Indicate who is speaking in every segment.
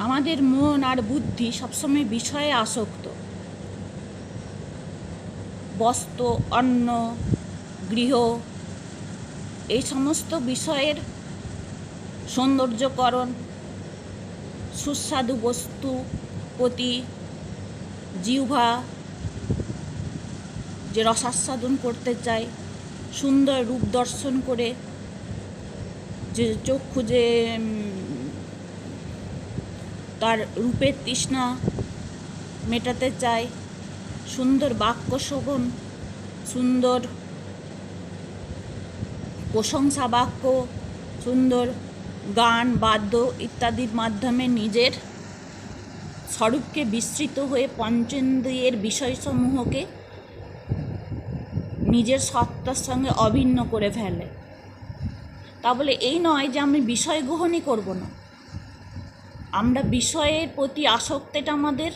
Speaker 1: আমাদের মন আর বুদ্ধি সবসময় বিষয়ে আসক্ত। বস্ত্র, অন্ন, গৃহ, এই সমস্ত বিষয়ের সৌন্দর্যকরণ, সুস্বাদু বস্তু প্রতি জিহ্বা যে রসাস্বাদন করতে চায়, সুন্দর রূপ দর্শন করে যে চক্ষু যে তার রূপের তৃষ্ণা মেটাতে চায়, সুন্দর বাক্য শোভন, সুন্দর প্রশংসা বাক্য, সুন্দর গান বাদ্য ইত্যাদির মাধ্যমে নিজের স্বরূপকে বিস্তৃত হয়ে পঞ্চেন্দ্রিয়ের বিষয়সমূহকে নিজের সত্তার সঙ্গে অভিন্ন করে ফেলে। তা বলে এই নয় যে আমি বিষয় গ্রহণই করব না। আমরা বিষয়ের প্রতি আসক্তিটা আমাদের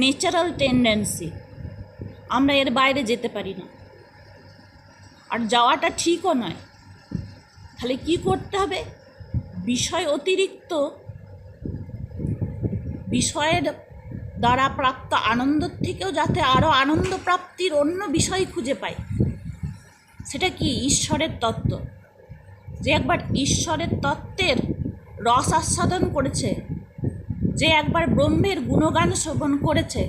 Speaker 1: ন্যাচারাল টেন্ডেন্সি, আমরা এর বাইরে যেতে পারি না, আর যাওয়াটা ঠিকও নয়। তাহলে কি করতে হবে? বিষয় অতিরিক্ত বিষয়ের দ্বারা প্রাপ্ত আনন্দের থেকেও যাতে আরও আনন্দ প্রাপ্তির অন্য বিষয় খুঁজে পাই। সেটা কি? ঈশ্বরের তত্ত্ব। যে একবার ঈশ্বরের তত্ত্বের রস আস্বাদন করেছে, যে একবার ব্রহ্মের গুণগান শ্রবণ করেছে,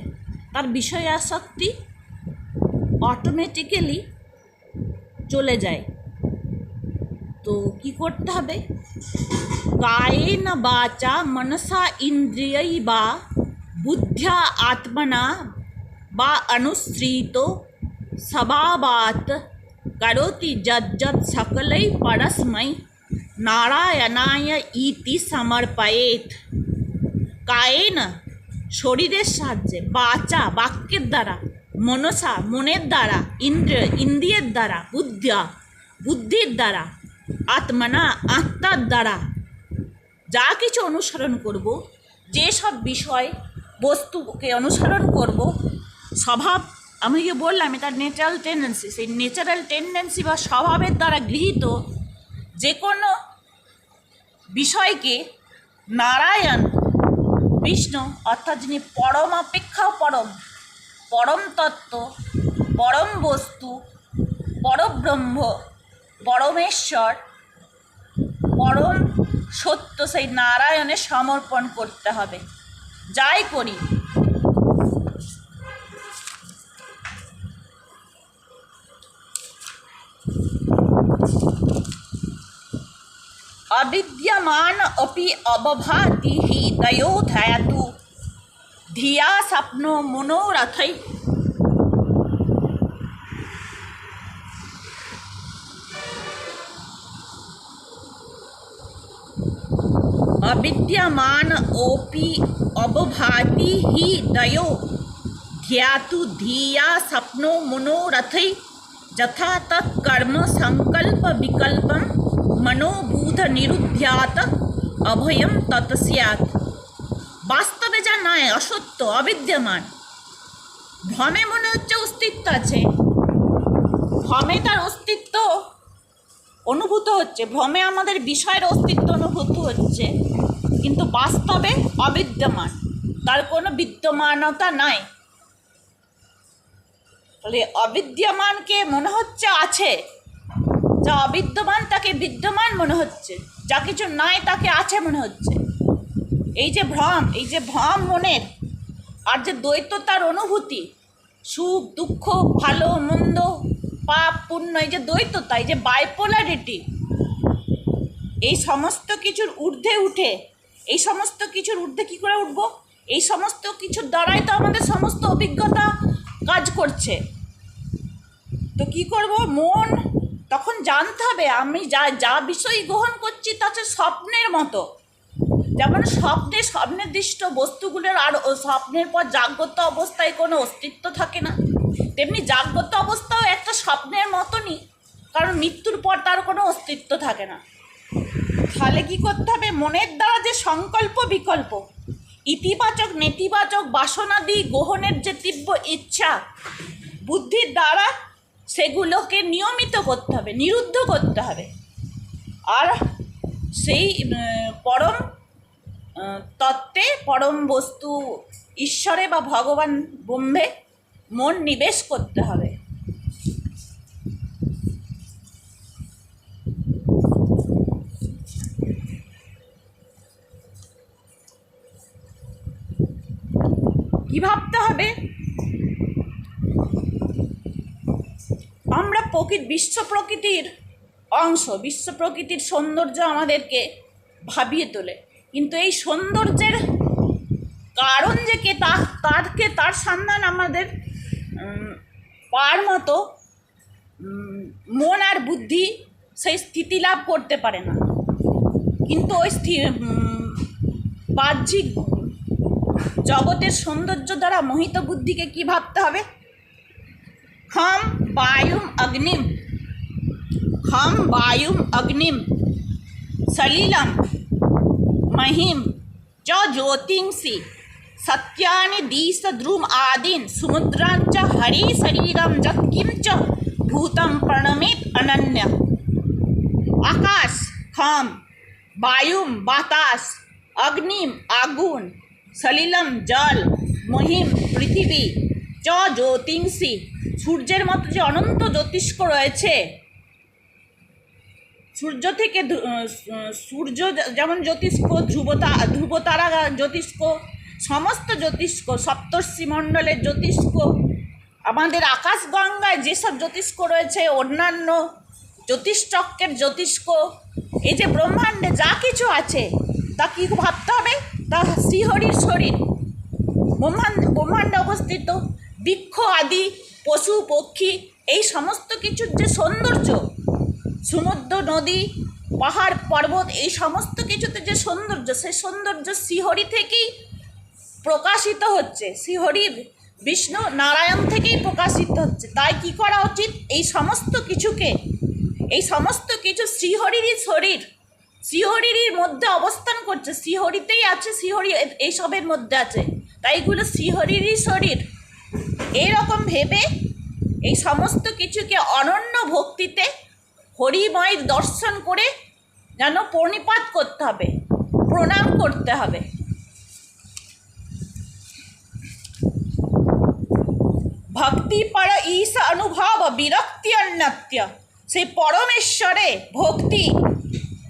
Speaker 1: তার বিষয় আসক্তি অটোমেটিক্যালি চলে যায়। তো কি করতে হবে? কায়েন বাচা মনসা ইন্দ্রিয়ৈ বা বুদ্ধ্যা আত্মনা বা অনুসৃত স্বভাবাৎ করোতি যজ্জৎ সকলাই পরস্मै নারায়ণায় ইতি সমর্পয়েৎ। কায়েন শরীরের সাহায্যে, বাচা বাক্যের দ্বারা, মনসা মনের দ্বারা, ইন্দ্রিয়ের দ্বারা, বুদ্ধির দ্বারা, আত্মনা আত্মার দ্বারা যা কিছু অনুসরণ করব, যেসব বিষয় বস্তুকে অনুসরণ করব, স্বভাব আমি যে বললাম এটা ন্যাচারাল টেন্ডেন্সি, সেই ন্যাচারাল টেন্ডেন্সি বা স্বভাবের দ্বারা গৃহীত যে কোনো বিষয়কে নারায়ণ বিষ্ণু অর্থাৎ যিনি পরম অপেক্ষাও পরম, পরম তত্ত্ব, পরম বস্তু, পরব্রহ্ম, পরমেশ্বর, পরম সত্য, সেই নারায়ণে সমর্পণ করতে হবে। যাই করি अविद्यमान अपि अवभाति हि दयोधयतु धिया स्वप्नो मनोरथै। अविद्यमान अपि अवभाति हि दयो ध्यातु धिया स्वप्नो मनोरथै यथा तत्कर्म संकल्प विकल्पम मनोबूध निरुध्यात अभयम तत्स्यात्। বাস্তবে যা নয়, অসত্য, অবিদ্যমান, ভ্রমে মনে হচ্ছে অস্তিত্ব আছে, ভ্রমে তার অস্তিত্ব অনুভূত হচ্ছে, ভ্রমে আমাদের বিষয়ের অস্তিত্ব অনুভূত হচ্ছে, কিন্তু বাস্তবে অবিদ্যমান, তার কোনো বিদ্যমানতা নাই। তাহলে অবিদ্যমানকে মনে হচ্ছে আছে, যা অবিদ্যমান তাকে বিদ্যমান মনে হচ্ছে, যা কিছু নাই তাকে আছে মনে হচ্ছে। এই যে ভ্রম মনের, আর যে দ্বৈততার অনুভূতি, সুখ দুঃখ, ভালো মন্দ, পাপ পুণ্য, এই যে দ্বৈততা, এই যে বাইপোলারিটি, এই সমস্ত কিছুর ঊর্ধ্বে উঠে, এই সমস্ত কিছুর ঊর্ধ্বে কী করে উঠব? এই সমস্ত কিছুর দ্বারাই তো আমাদের সমস্ত অভিজ্ঞতা কাজ করছে। তো কি করব? মন তখন জানতে হবে আমি যা বিষয় গ্রহণ করছি তা হচ্ছে স্বপ্নের মতো। যেমন স্বপ্নের দৃষ্ট বস্তুগুলোর আর স্বপ্নের পর জাগ্রত অবস্থায় কোনো অস্তিত্ব থাকে না, তেমনি জাগ্রত অবস্থাও একটা স্বপ্নের মতনই, কারণ মৃত্যুর পর তার কোনো অস্তিত্ব থাকে না। তাহলে কী করতে হবে? মনের দ্বারা যে সংকল্প বিকল্প, ইতিবাচক নেতিবাচক বাসনাদি গ্রহণের যে তীব্র ইচ্ছা, বুদ্ধির দ্বারা সেগুলোকে নিয়মিত করতে হবে, নিরুদ্ধ করতে হবে। আর সেই পরম তত্ত্বে, পরম বস্তু ঈশ্বরে বা ভগবান ব্রহ্মে মন নিবেশ করতে হবে। কি ভাবতে হবে? আমরা বিশ্ব প্রকৃতির অংশ, বিশ্ব প্রকৃতির সৌন্দর্য আমাদেরকে ভাবিয়ে তোলে, কিন্তু এই সৌন্দর্যের কারণ যে কে তার সন্ধান আমাদের পার মতো মন আর বুদ্ধি সেই স্থিতি লাভ করতে পারে না। কিন্তু ওই বাহ্যিক জগতের সৌন্দর্য দ্বারা মোহিত বুদ্ধিকে কি ভাবতে হবে? খম বায়ুম অগ্নিম সলিলম মহিম চ জ্যোতিংসি সত্যানি দিশ ধ্রুম আদিন সমুদ্রাঞ্চ হরি শরীরম যৎকিম চ ভূতম প্রণমিত অনন্য। আকাশ খম, বায়ুম বাতাস, অগ্নিম আগুন, সলিলম জল, মহিম পৃথিবী, চ জ্যোতিংসি সূর্যের মতো যে অনন্ত জ্যোতিষ্ক রয়েছে, সূর্য থেকে সূর্য যেমন জ্যোতিষ্ক, ধ্রুবতারা জ্যোতিষ্ক, সমস্ত জ্যোতিষ্ক, সপ্তর্ষি মণ্ডলের জ্যোতিষ্ক, আমাদের আকাশগঙ্গায় যেসব জ্যোতিষ্ক রয়েছে, অন্যান্য জ্যোতিষচক্রের জ্যোতিষ্ক, এই যে ব্রহ্মাণ্ডে যা কিছু আছে তা কি ভাবতে হবে? তা শ্রীহরির শরীর। ব্রহ্মাণ্ডে অবস্থিত বৃক্ষ আদি, পশু পক্ষী, এই সমস্ত কিছুর যে সৌন্দর্য, সমুদ্র নদী পাহাড় পর্বত, এই সমস্ত কিছুতে যে সৌন্দর্য, সেই সৌন্দর্য শ্রীহরি থেকেই প্রকাশিত হচ্ছে, শ্রীহরি বিষ্ণু নারায়ণ থেকেই প্রকাশিত হচ্ছে। তাই কি করা উচিত? এই সমস্ত কিছু শ্রীহরিরই শরীর, শ্রীহরির মধ্যে অবস্থান করছে, শ্রীহরিতেই আছে, শ্রীহরি এইসবের মধ্যে আছে, তাই এগুলো শ্রীহরিরই শরীর। এইরকম ভেবে এই সমস্ত কিছুকে অনন্য ভক্তিতে হরিময় দর্শন করে যেন প্রণিপাত করতে হবে, প্রণাম করতে হবে। ভক্তি পর ঈশ অনুভব বিরক্তি অন্যত্য। সেই পরমেশ্বরে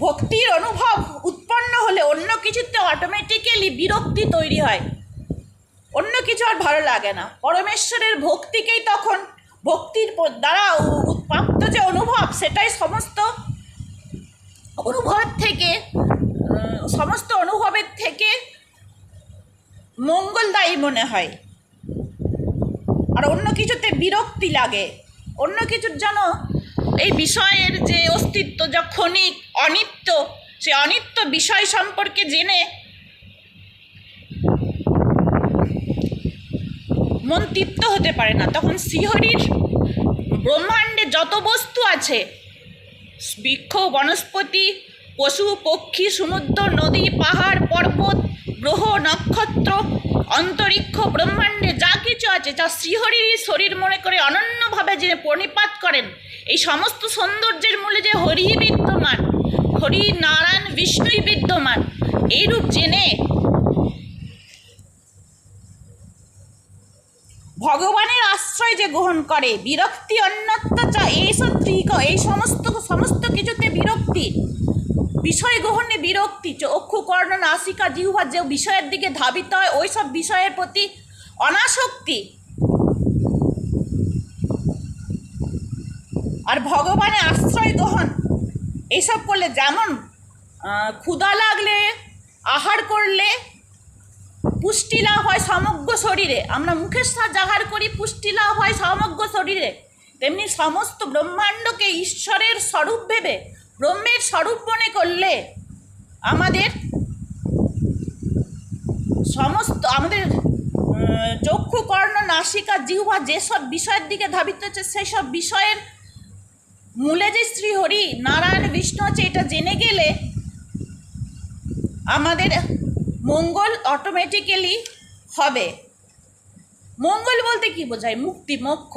Speaker 1: ভক্তির অনুভব উৎপন্ন হলে অন্য কিছুতে অটোমেটিক্যালি বিরক্তি তৈরি হয়, অন্য কিছু আর ভালো লাগে না। পরমেশ্বরের ভক্তিকেই তখন, ভক্তির দ্বারা প্রাপ্ত যে অনুভব, সেটাই সমস্ত অনুভবের থেকে মঙ্গলদায়ী মনে হয়। আর অন্য কিছুতে বিরক্তি লাগে, অন্য কিছুর যেন এই বিষয়ের যে অস্তিত্ব, যা ক্ষণিক অনিত্য, সে অনিত্য বিষয় সম্পর্কে জেনে মন তৃপ্ত হতে পারে না। তখন শ্রীহরির ব্রহ্মাণ্ডে যত বস্তু আছে, বৃক্ষ বনস্পতি, পশু পক্ষী, সমুদ্র নদী পাহাড় পর্বত, গ্রহ নক্ষত্র, অন্তরিক্ষ, ব্রহ্মাণ্ডে যা কিছু আছে, যা শ্রীহরির শরীর মনে করে অনন্যভাবে যে প্রণিপাত করেন, এই সমস্ত সৌন্দর্যের মূলে যে হরি বিদ্যমান, হরি নারায়ণ বিষ্ণুই বিদ্যমান, এইরূপ জেনে ভগবানের আশ্রয় যে গ্রহণ করে, বিরক্তি অন্যত্র এই সমস্ত কিছুতে বিরক্তি, বিষয় গ্রহণে বিরক্তি, চক্ষু কর্ণ নাসিকা জিহ্বা যে বিষয়ের দিকে ধাবিত হয়, ওই সব বিষয়ের প্রতি অনাসক্তি। আর ভগবানের আশ্রয় গ্রহণ এইসব করলে, যেমন ক্ষুধা লাগলে আহার করলে পুষ্টি লাভ হয় সমগ্র শরীরে, আমরা মুখের সাহায্যে আহার করি, পুষ্টি লাভ হয় সমগ্র শরীরে, তেমনি সমস্ত ব্রহ্মাণ্ডকে ঈশ্বরের স্বরূপ ভেবে, ব্রহ্মের স্বরূপ মনে করলে আমাদের চক্ষু কর্ণ নাসিকা জিহ্বা যেসব বিষয়ের দিকে ধাবিত হচ্ছে, সেই সব বিষয়ের মূলে যে শ্রীহরি নারায়ণ বিষ্ণু আছে, এটা জেনে গেলে আমাদের মঙ্গল অটোমেটিক্যালি হবে। মঙ্গল বলতে কি বোঝায়? মুক্তি, মোক্ষ।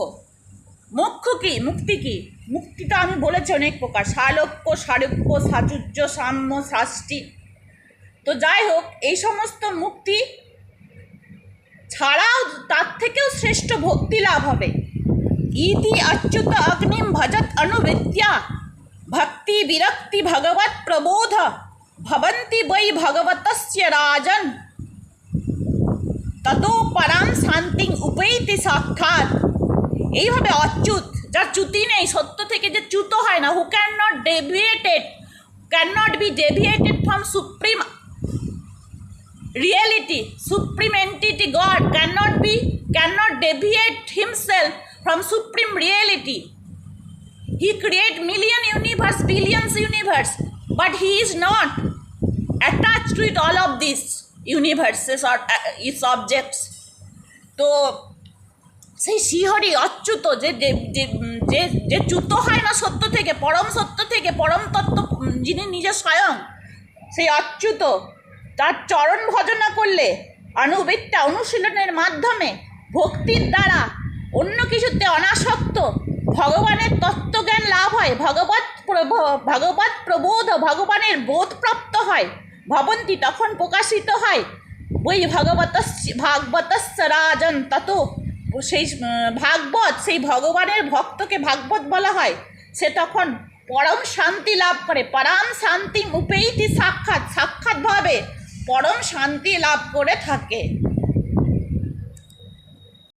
Speaker 1: মোক্ষ কি? মুক্তি কি? মুক্তিটা আমি বলেছি অনেক প্রকার, সালোক্য, সারূপ্য, সাচুর্য, সাম্য, শাস্তি। তো যাই হোক, এই সমস্ত মুক্তি ছাড়াও তার থেকেও শ্রেষ্ঠ ভক্তি লাভ হবে। ইতি অচ্যুত অগ্নিম ভজত অনুবিদ্যা ভক্তি বিরক্তি ভগবত প্রবোধ ভবন্তি বৈ ভগবতস্য রাজন ততো পরাম শান্তিং উপৈতি সাক্ষাৎ। এইভাবে অচ্যুত, যার চ্যুতি নেই, সত্য থেকে যে চ্যুত হয় না, who can not be deviated from supreme reality, supreme entity God cannot deviate himself from supreme reality. He create million universe, billions universe, but he is not attached to it, all of these universes or its objects. তো সেই শ্রীহরি অচ্যুত, যে যে যে চ্যুত হয় না সত্য থেকে, পরম সত্য থেকে, পরম তত্ত্ব যিনি নিজে স্বয়ং, সেই অচ্যুত তার চরণ ভজনা করলে, অনুবিদ্যা অনুশীলনের মাধ্যমে, ভক্তির দ্বারা, অন্য কিছুতে অনাসক্ত ভগবানের তত্ত্বজ্ঞান লাভ হয়, ভগবত প্রবোধ, ভগবানের বোধপ্রাপ্ত হয়, ভবন্তি তখন প্রকাশিত হয়, ওই ভাগবতস্য রাজন তত, সেই ভাগবত, সেই ভগবানের ভক্তকে ভাগবত বলা হয়, সে তখন পরম শান্তি লাভ করে। পরাম শান্তি উপৈতি সাক্ষাৎ, সাক্ষাৎভাবে পরম শান্তি লাভ করে থাকে।